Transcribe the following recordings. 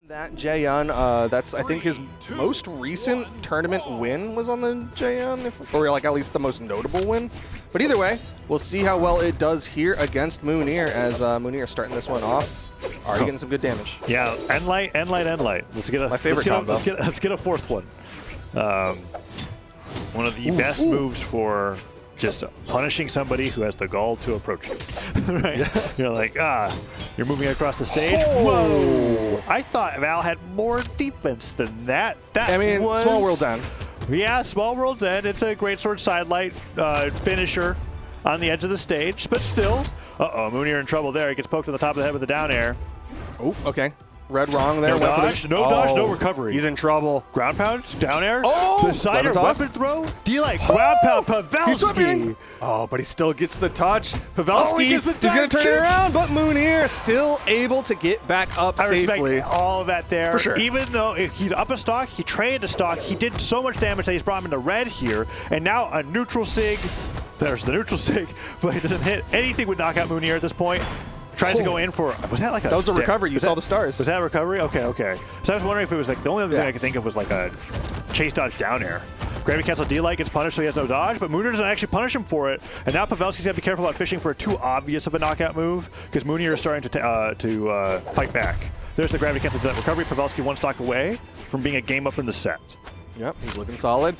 That Jaehyun, that's I think his most recent tournament win was on the Jaehyun, or like at least the most notable win. But either way, we'll see how well it does here against Mounir as Mounir starting this one off. Already getting some good damage. Yeah, end light, end light, end light. Let's get a my favorite combo. Let's get a fourth one. One of the best moves for just punishing somebody who has the gall to approach you. Right? Yeah. You're like, you're moving across the stage. Whoa! I thought Val had more defense than that. I mean, small world's end. Yeah, small world's end. It's a great sword sidelight finisher on the edge of the stage, but still. Uh-oh, Mounir in trouble there. He gets poked on the top of the head with the down air. Oh, okay. Read wrong there. No dodge, no recovery. He's in trouble. Ground pound, down air. Oh! The cider, weapon throw. D-like, ground pound, Pavelski. Oh, but he still gets the touch. Pavelski, he's going to turn it around, but Mounir still able to get back up safely. I respect all of that there. For sure. Even though he's up a stock, he traded a stock, he did so much damage that he's brought him into red here, and now a neutral sig. There's the neutral sig, but it doesn't hit anything would knock out Mounir at this point. Tries to go in for, was that like a... That was a recovery, you saw the stars. Was that a recovery? Okay, okay. So I was wondering if it was like, the only other thing I could think of was like a chase dodge down air. Gravity cancel D-like gets punished so he has no dodge, but Mounir doesn't actually punish him for it. And now Pavelski's got to be careful about fishing for a too obvious of a knockout move, because Mounir is starting to fight back. There's the gravity cancel recovery. Pavelski one stock away from being a game up in the set. Yep, he's looking solid.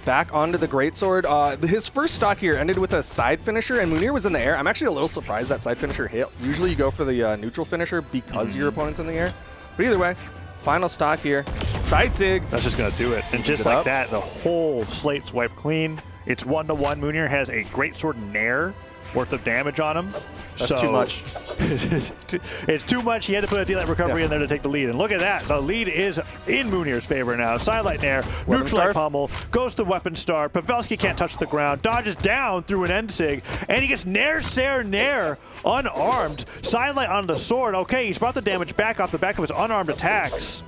Back onto the greatsword. His first stock here ended with a side finisher, and Mounir was in the air. I'm actually a little surprised that side finisher hit. Usually you go for the neutral finisher because your opponent's in the air. But either way, final stock here. Side sig. That's just going to do it. And just like that, the whole slate's wiped clean. It's 1-1. Mounir has a greatsword nair worth of damage on him. That's too much. It's too much. He had to put a D-light recovery in there to take the lead. And look at that. The lead is in Mounir's favor now. Sidelight nair, neutral light pummel, goes to weapon star. Pavelski can't touch the ground. Dodges down through an end sig. And he gets nair, sair, nair, unarmed. Sidelight on the sword. Okay, he's brought the damage back off the back of his unarmed attacks.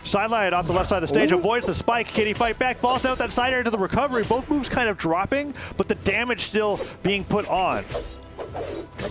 Sidelight off the left side of the stage, avoids the spike. Can he fight back? Falls down with that side air into the recovery. Both moves kind of dropping, but the damage still being put on.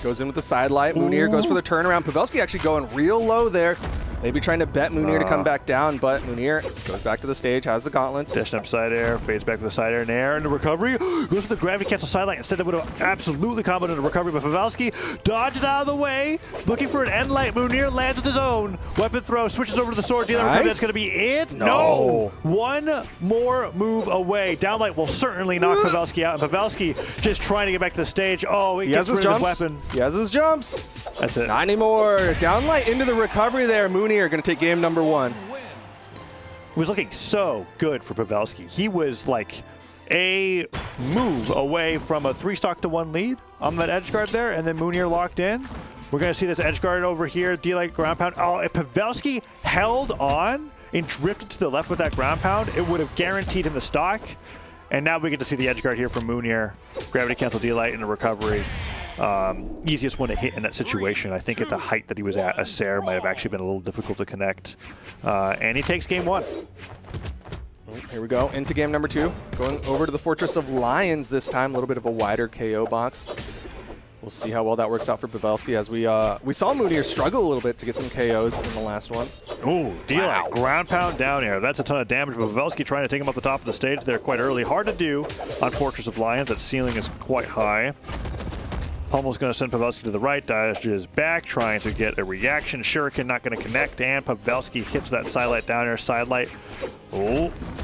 Goes in with the side light. Mounir goes for the turnaround. Pavelski actually going real low there. Maybe trying to bet Mounir to come back down, but Mounir goes back to the stage, has the gauntlets. Dash up side air, fades back with the side air and air, and the recovery. Goes for the gravity cancel side light. Instead, it would have absolutely comboed into recovery, but Pavelski dodges out of the way, looking for an end light. Mounir lands with his own. Weapon throw, switches over to the sword. Dealer recovery, that's going to be it. No! One more move away. Downlight will certainly knock Pavelski out, and Pavelski just trying to get back to the stage. Oh, he gets rid of his weapon. He has his jumps. That's it. Not anymore. Downlight into the recovery there. Mounir going to take game number 1. It was looking so good for Pavelski. He was like a move away from a 3-stock to 1 lead on that edge guard there, and then Mounir locked in. We're going to see this edge guard over here, D-like ground pound. Oh, if Pavelski held on and drifted to the left with that ground pound, it would have guaranteed him the stock. And now we get to see the edge guard here from Mounir. Gravity cancel D-light in the recovery. Easiest one to hit in that situation. I think at the height that he was at, a Sair might have actually been a little difficult to connect. And he takes game 1. Here we go, into game number 2. Going over to the Fortress of Lions this time, a little bit of a wider KO box. We'll see how well that works out for Pavelski, as we saw Mounir struggle a little bit to get some KOs in the last one. Ooh, D-like, ground pound down air. That's a ton of damage, but Pavelski trying to take him off the top of the stage there quite early. Hard to do on Fortress of Lions. That ceiling is quite high. Pummel's going to send Pavelski to the right, dashes back, trying to get a reaction. Shuriken not going to connect, and Pavelski hits that sidelight down air. Sidelight,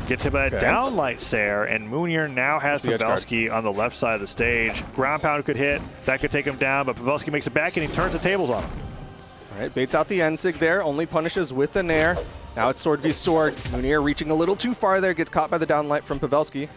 gets hit by that downlight Sair, and Mounir now has Pavelski on the left side of the stage. Ground pound could hit, that could take him down, but Pavelski makes it back, and he turns the tables on him. All right, baits out the end sig there, only punishes with the nair. Now it's sword v sword. Mounir reaching a little too far there, gets caught by the downlight from Pavelski.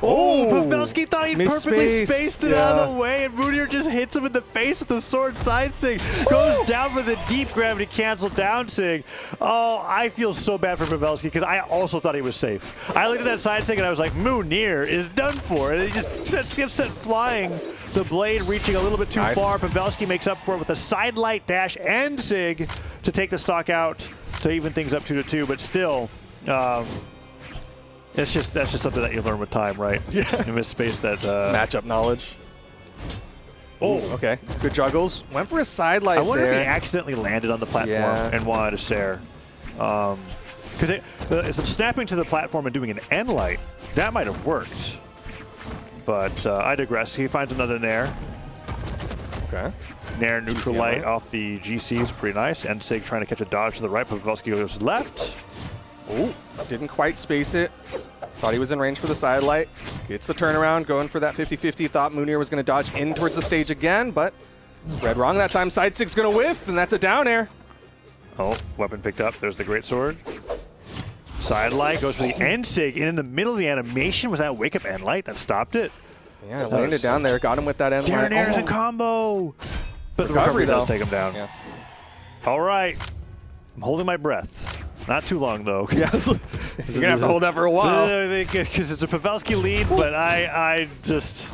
Oh, Pavelski thought he perfectly spaced it out of the way, and Mounir just hits him in the face with the sword side sig. Goes down for the deep gravity cancel down sig. Oh, I feel so bad for Pavelski because I also thought he was safe. I looked at that side sig and I was like, Mounir is done for. And he just gets sent flying. The blade reaching a little bit too far. Pavelski makes up for it with a sidelight dash and sig to take the stock out to even things up 2-2, but still. That's just something that you learn with time, right? Yeah. You miss space that matchup knowledge. Oh, Okay, good juggles. Went for a side light I wonder there. if he accidentally landed on the platform and wanted to stare. Because it's snapping to the platform and doing an end light. That might have worked. But I digress. He finds another Nair. Okay. Nair neutral light off the GC is pretty nice. Ensig trying to catch a dodge to the right. Pavelski goes left. Oh, didn't quite space it. Thought he was in range for the side light. Gets the turnaround, going for that 50-50. Thought Mounir was going to dodge in towards the stage again, but read wrong that time. Side sig's going to whiff, and that's a down air. Oh, weapon picked up. There's the great sword. Side light goes for the Ensig, and in the middle of the animation was that wake up end light that stopped it. Yeah, landed down there. Got him with that end light. Darren Ayers in combo. But the Recovery, recovery does though. take him down. Yeah. All right. I'm holding my breath. Not too long, though. Yeah, you're going to have to hold that for a while. Because it's a Pavelski lead, but I just...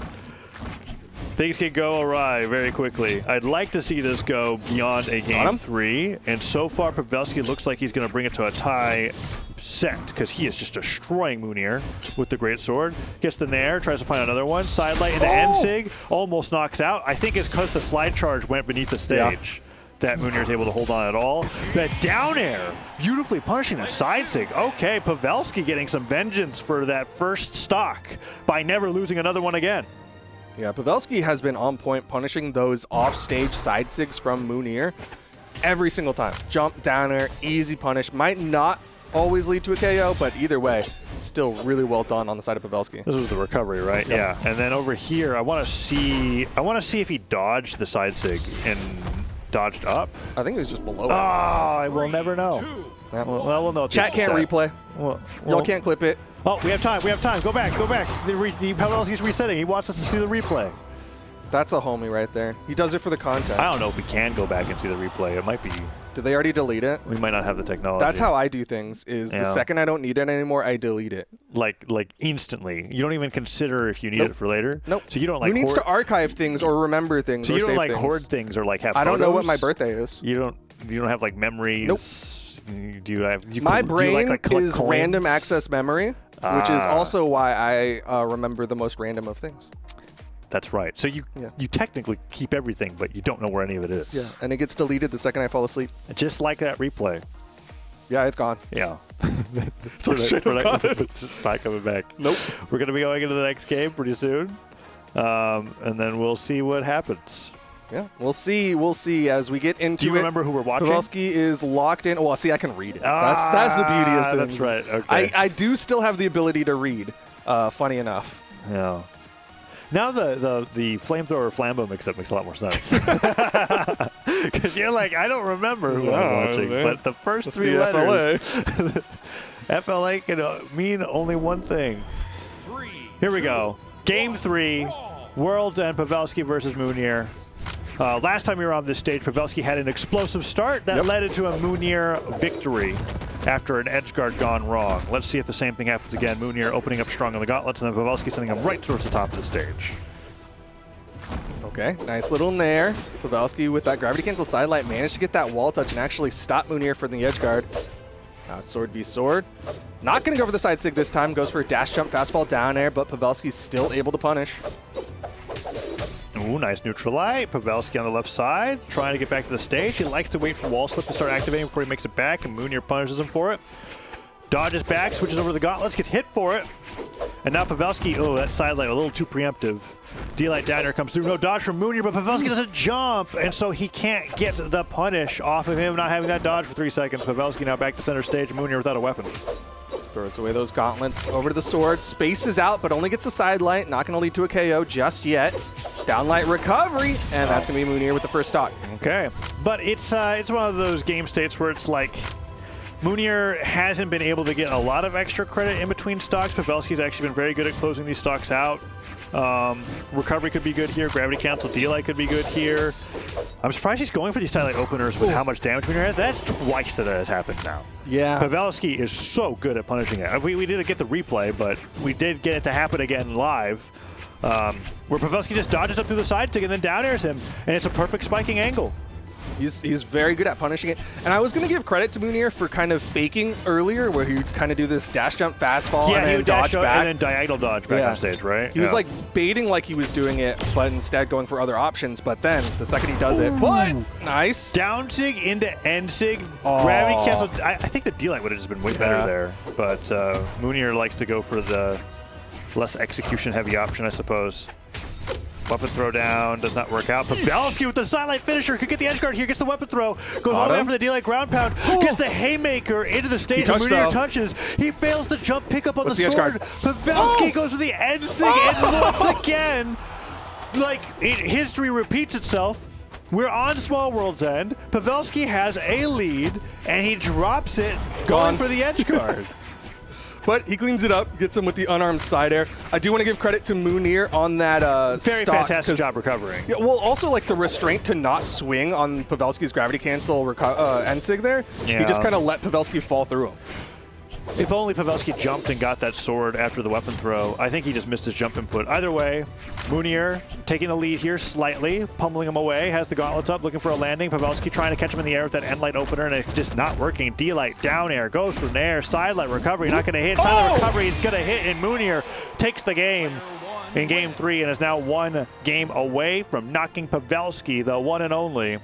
Things can go awry very quickly. I'd like to see this go beyond a game 3, and so far Pavelski looks like he's going to bring it to a tie set because he is just destroying Mounir with the great sword. Gets the Nair, tries to find another one. Sidelight into Ensig, almost knocks out. I think it's because the slide charge went beneath the stage that Mounir is able to hold on at all. That down air, beautifully punishing the side sig. Okay, Pavelski getting some vengeance for that first stock by never losing another one again. Yeah, Pavelski has been on point punishing those off-stage side sigs from Mounir every single time. Jump, down air, easy punish. Might not always lead to a KO, but either way, still really well done on the side of Pavelski. This was the recovery, right? Yeah. And then over here, I want to see if he dodged the side sig and dodged up. I think it was just below it. I will never know. Well, we'll know. Chat can't replay. Y'all can't clip it. Oh, we have time. We have time. Go back. Go back. The Pavelski's resetting. He wants us to see the replay. That's a homie right there. He does it for the content. I don't know if we can go back and see the replay. It might be. Did they already delete it? We might not have the technology. That's how I do things, is the second I don't need it anymore, I delete it. Like instantly. You don't even consider if you need it for later? Nope. So you don't like Who needs to archive things or remember things So or you don't save like things? hoard things or like have I don't know what photos? my birthday is. You don't have like memories? Nope. Do you have My do you brain like collect is coins? random access memory, which is also why I remember the most random of things. That's right. So you technically keep everything, but you don't know where any of it is. Yeah, and it gets deleted the second I fall asleep. Just like that replay. Yeah, it's gone. Yeah. It's like straight up gone. It's just not coming back. Nope. We're going to be going into the next game pretty soon, and then we'll see what happens. Yeah, we'll see as we get into it. Do you remember who we're watching? Pavelski is locked in. Well, see, I can read it. That's the beauty of things. That's right. Okay. I do still have the ability to read. Funny enough. Yeah. Now the flamethrower flambo mix-up makes a lot more sense. Because you're like, I don't remember who I'm watching, but the first three letters, FLA can mean only one thing. Here we go. Game 3, Worlds and Pavelski versus Mounir. Last time we were on this stage, Pavelski had an explosive start that led into a Mounir victory after an edge guard gone wrong. Let's see if the same thing happens again. Mounir opening up strong on the gauntlets, and then Pavelski sending him right towards the top of the stage. Okay, nice little nair. Pavelski with that gravity cancel sidelight managed to get that wall touch and actually stop Mounir from the edge guard. Now it's sword v sword. Not going to go for the side sig this time. Goes for a dash jump, fastball down air, but Pavelski's still able to punish. Ooh, nice neutral light. Pavelski on the left side, trying to get back to the stage. He likes to wait for wall slip to start activating before he makes it back, and Mounir punishes him for it. Dodges back, switches over to the gauntlets, gets hit for it. And now Pavelski, that side light a little too preemptive. D-light down here comes through. No dodge from Mounir, but Pavelski doesn't jump, and so he can't get the punish off of him not having that dodge for 3 seconds. Pavelski now back to center stage, Mounir without a weapon. Throws away those gauntlets over to the sword. Spaces out, but only gets the side light. Not going to lead to a KO just yet. Downlight recovery, and that's going to be Mounir with the first stock. Okay. But it's one of those game states where it's like Mounir hasn't been able to get a lot of extra credit in between stocks. Pavelski's actually been very good at closing these stocks out. Recovery could be good here. Gravity cancel D-light could be good here. I'm surprised he's going for these side light openers with how much damage Mounir has. That's twice that has happened now. Yeah. Pavelski is so good at punishing it. We didn't get the replay, but we did get it to happen again live. Where Pavelski just dodges up through the side stick and then down airs him, and it's a perfect spiking angle. He's very good at punishing it. And I was going to give credit to Mounir for kind of faking earlier, where he would kind of do this dash jump fast fall and then dodge back. And then diagonal dodge back on stage, right? He was like baiting like he was doing it, but instead going for other options. But then the second he does it, but nice. Down sig into end sig. Gravity cancel. I think the D-line would have just been way better there. But Mounir likes to go for the less execution heavy option, I suppose. Weapon throw down, does not work out. Pavelski with the sidelight finisher, could get the edge guard here, gets the weapon throw, goes all the way for the D-like ground pound, gets the haymaker into the stage, and Mounir touches. He fails to jump pick up on the sword. Pavelski goes to the end sig, and once again, like, history repeats itself. We're on Small World's End. Pavelski has a lead, and he drops it, going for the edge guard. But he cleans it up, gets him with the unarmed side air. I do want to give credit to Mounir on that very fantastic job recovering. Yeah, well, also like the restraint to not swing on Pavelski's gravity cancel end sig there. Yeah. He just kind of let Pavelski fall through him. If only Pavelski jumped and got that sword after the weapon throw. I think he just missed his jump input. Either way, Mounir taking the lead here slightly, pummeling him away, has the gauntlets up, looking for a landing. Pavelski trying to catch him in the air with that end light opener, and it's just not working. D-light, down air, goes from there. Side light recovery, not going to hit. Side light recovery, he's going to hit, and Mounir takes the game in game 3 and is now 1 game away from knocking Pavelski, the one and only,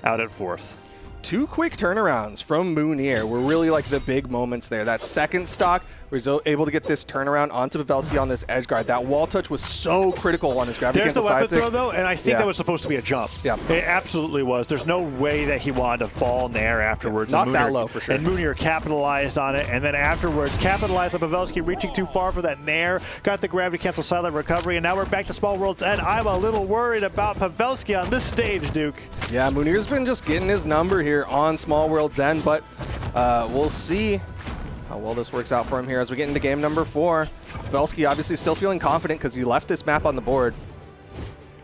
out at 4th. 2 quick turnarounds from Mounir were really like the big moments there. That second stock was able to get this turnaround onto Pavelski on this edge guard. That wall touch was so critical on his gravity cancel side. There's the weapon throw though, and I think that was supposed to be a jump. Yeah, it absolutely was. There's no way that he wanted to fall in there afterwards. Not that low for sure. And Mounir capitalized on it, and then afterwards capitalized on Pavelski reaching too far for that nair. Got the gravity cancel silent recovery, and now we're back to Small World's End. I'm a little worried about Pavelski on this stage, Duke. Yeah, Mounir's been just getting his number here on Small World's End, but we'll see how well this works out for him here as we get into game number 4. Pavelski obviously still feeling confident because he left this map on the board.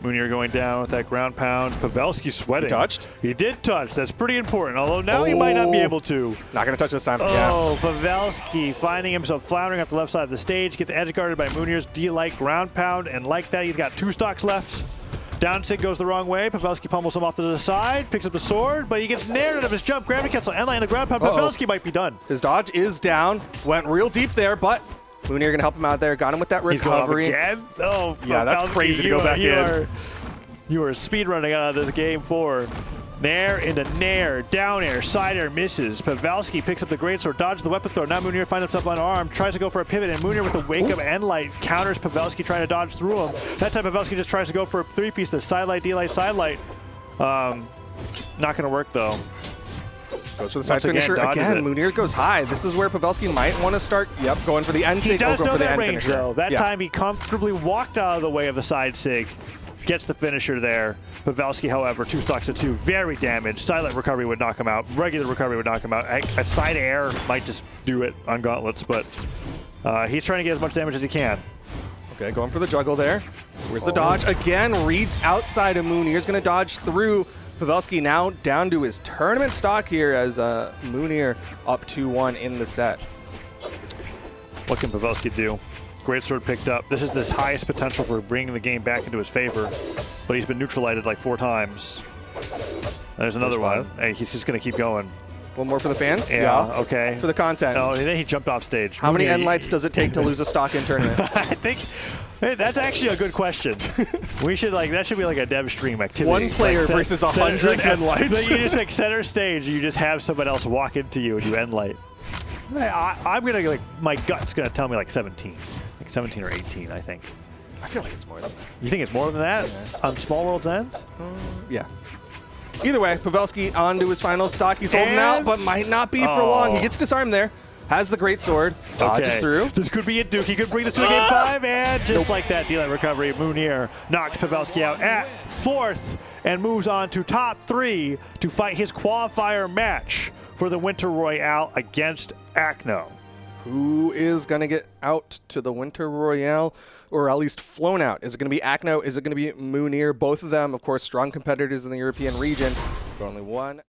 Mounir going down with that ground pound. Pavelski sweating. He touched? He did touch. That's pretty important, although now he might not be able to. Not going to touch this time. Pavelski finding himself floundering off the left side of the stage, gets edge guarded by Mounir's D-like ground pound, and like that, he's got 2 stocks left. Down sig goes the wrong way. Pavelski pummels him off to the side, picks up the sword, but he gets nared out of his jump. Gravity cancel, end line, the ground pound. Pavelski might be done. His dodge is down. Went real deep there, but Mounir going to help him out there. Got him with that recovery. He's going off again? Oh, yeah, that's crazy to go back in. You are speed running out of this game 4. Nair into nair, down air, side air misses. Pavelski picks up the greatsword, dodges the weapon throw. Now Mounir finds himself unarmed, tries to go for a pivot, and Mounir with the wake of end light counters Pavelski trying to dodge through him. That time Pavelski just tries to go for a 3-piece, the side light, D-light, side light. Not going to work though. Goes for the side finisher again. Mounir goes high. This is where Pavelski might want to start. Yep, going for the end sig. He does know that range though. That time he comfortably walked out of the way of the side sig. Gets the finisher there. Pavelski, however, 2 stocks to 2, very damaged. Silent recovery would knock him out. Regular recovery would knock him out. A side air might just do it on gauntlets, but he's trying to get as much damage as he can. Okay, going for the juggle there. Where's the dodge? Again, reads outside of Mounir's going to dodge through. Pavelski now down to his tournament stock here as Mounir up 2-1 in the set. What can Pavelski do? Greatsword picked up. This is his highest potential for bringing the game back into his favor, but he's been neutralized like 4 times. There's another one. Hey, he's just going to keep going. One more for the fans? Yeah, okay. For the content. Oh, and then he jumped off stage. How many end lights does it take to lose a stock in tournament? I think that's actually a good question. We should that should be like a dev stream activity. 1 player versus 100 end lights. You just center stage, you just have someone else walk into you and you end light. I'm going to my gut's going to tell me 17. 17 or 18, I think. I feel like it's more than that. You think it's more than that? Yeah. On Small World's End? Yeah. Either way, Pavelski on to his final stock. He's holding out, but might not be for long. He gets disarmed there. Has the greatsword. Dodges through. This could be it, Duke. He could bring this to game 5, and just like that, D-light recovery, Mounir knocked Pavelski out at 4th and moves on to top 3 to fight his qualifier match for the Winter Royale against Ackno. Who is going to get out to the Winter Royale, or at least flown out? Is it going to be Ackno? Is it going to be Mounir? Both of them, of course, strong competitors in the European region. But only one.